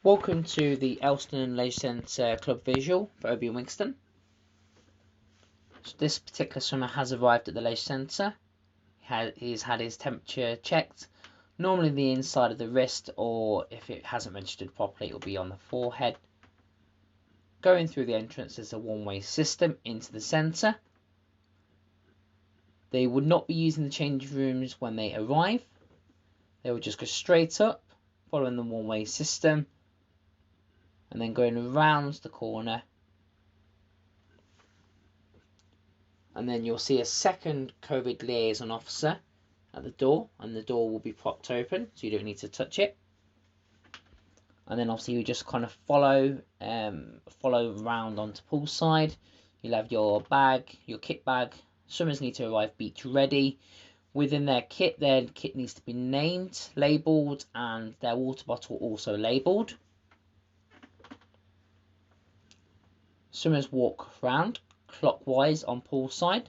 Welcome to the Aylestone Leisure Centre Club visual for Obi Wingston. So this particular swimmer has arrived at the Leisure Centre. He's had his temperature checked. Normally the inside of the wrist, or if it hasn't registered properly, it will be on the forehead. Going through the entrance is a one-way system into the centre. They would not be using the change rooms when they arrive. They will just go straight up, following the one-way system, and then going around the corner, and then you'll see a second COVID liaison officer at the door, and the door will be propped open, so you don't need to touch it. And then obviously you just kind of follow around onto poolside. You'll have your bag, your kit bag. Swimmers need to arrive beach ready. Within their kit needs to be named, labelled, and their water bottle also labelled. Swimmers walk round clockwise on poolside.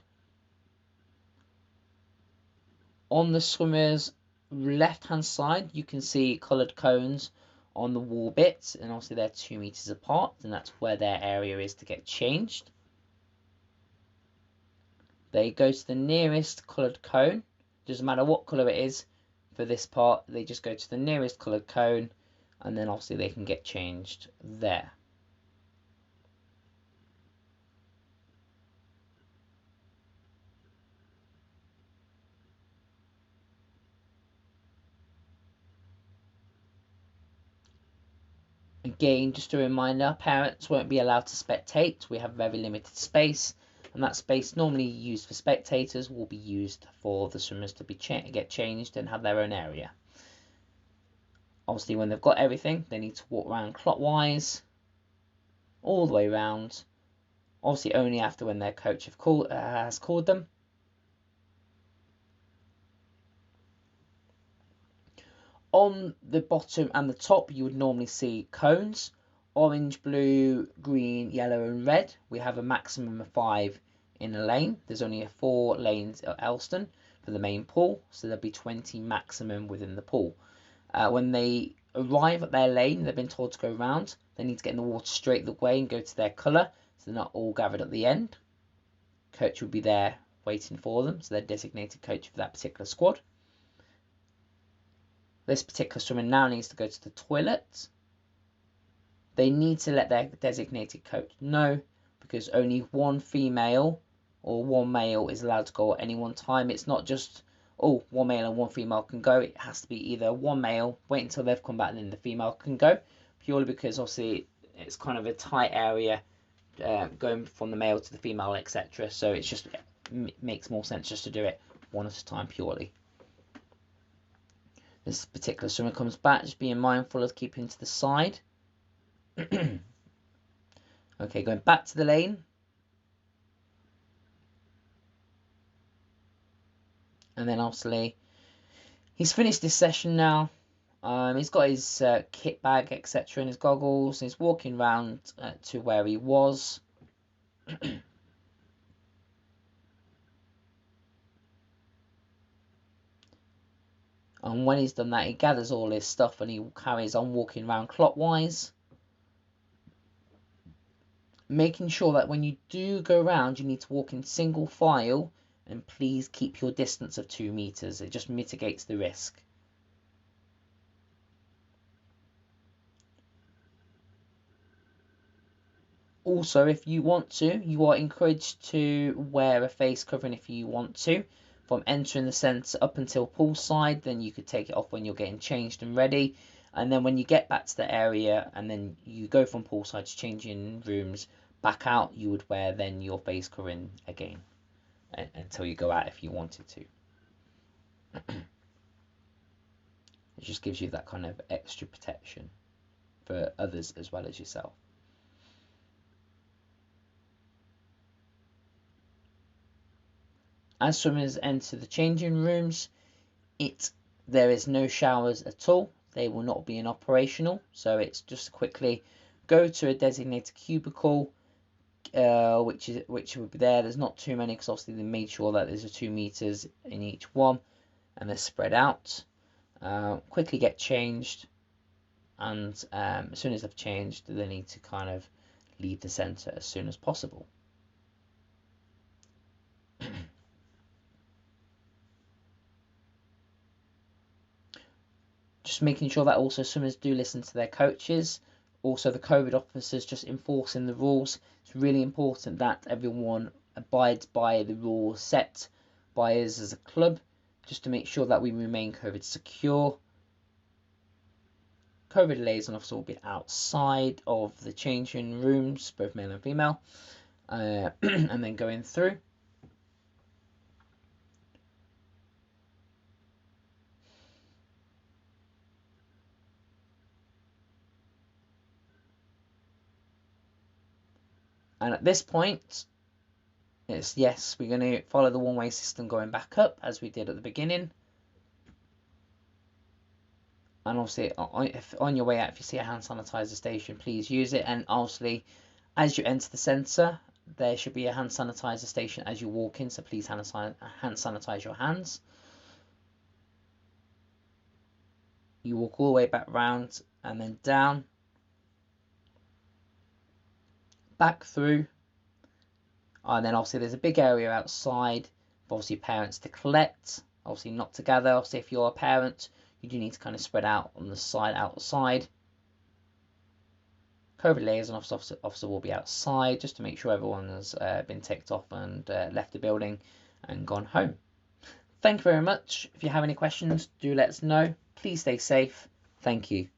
On the swimmers' left-hand side, you can see coloured cones on the wall bits, and obviously they're 2 meters apart, and that's where their area is to get changed. They go to the nearest coloured cone. Doesn't matter what colour it is for this part, they just go to the nearest coloured cone, and then obviously they can get changed there. Again, just a reminder, parents won't be allowed to spectate. We have very limited space, and that space normally used for spectators will be used for the swimmers to get changed and have their own area. Obviously, when they've got everything, they need to walk around clockwise, all the way around. Obviously, only after when their coach has called them. On the bottom and the top, you would normally see cones: orange, blue, green, yellow, and red. We have a maximum of 5 in a lane. There's only 4 lanes at Aylestone for the main pool, so there'll be 20 maximum within the pool. When they arrive at their lane, they've been told to go round. They need to get in the water straight away and go to their colour, so they're not all gathered at the end. Coach will be there waiting for them, so they're designated coach for that particular squad. This particular swimmer now needs to go to the toilet. They need to let their designated coach know, because only one female or one male is allowed to go at any one time. It's not just, oh, one male and one female can go. It has to be either one male, wait until they've come back, and then the female can go. Purely because obviously it's kind of a tight area going from the male to the female, etc. So it's just makes more sense just to do it one at a time purely. This particular swimmer comes back, just being mindful of keeping to the side. Okay, going back to the lane. And then obviously, he's finished this session now. He's got his kit bag, etc., and his goggles. And he's walking round to where he was. And when he's done that, he gathers all his stuff and he carries on walking around clockwise. Making sure that when you do go around, you need to walk in single file, and please keep your distance of 2 meters. It just mitigates the risk. Also, if you want to, you are encouraged to wear a face covering if you want to. From entering the centre up until poolside, then you could take it off when you're getting changed and ready. And then when you get back to the area and then you go from poolside to changing rooms back out, you would wear then your face covering again until you go out if you wanted to. It just gives you that kind of extra protection for others as well as yourself. As swimmers enter the changing rooms, there is no showers at all. They will not be operational, so it's just quickly go to a designated cubicle, which will be there. There's not too many because obviously they made sure that there's 2 meters in each one, and they're spread out. Quickly get changed, and as soon as they've changed, they need to kind of leave the centre as soon as possible. Just making sure that also swimmers do listen to their coaches. Also, the COVID officers just enforcing the rules. It's really important that everyone abides by the rules set by us as a club, just to make sure that we remain COVID secure. COVID liaison officer will be outside of the changing rooms, both male and female, and then going through. And at this point, it's yes, we're going to follow the one-way system going back up as we did at the beginning. And obviously, if on your way out, if you see a hand sanitizer station, please use it. And obviously, as you enter the centre, there should be a hand sanitizer station as you walk in, so please hand sanitize your hands. You walk all the way back round and then down, back through, and then obviously there's a big area outside for obviously parents to collect, obviously not together. Obviously, if you're a parent, you do need to kind of spread out on the side outside. COVID liaison officer will be outside just to make sure everyone has been ticked off and left the building and gone home. Thank you very much. If you have any questions, do let us know. Please stay safe. Thank you.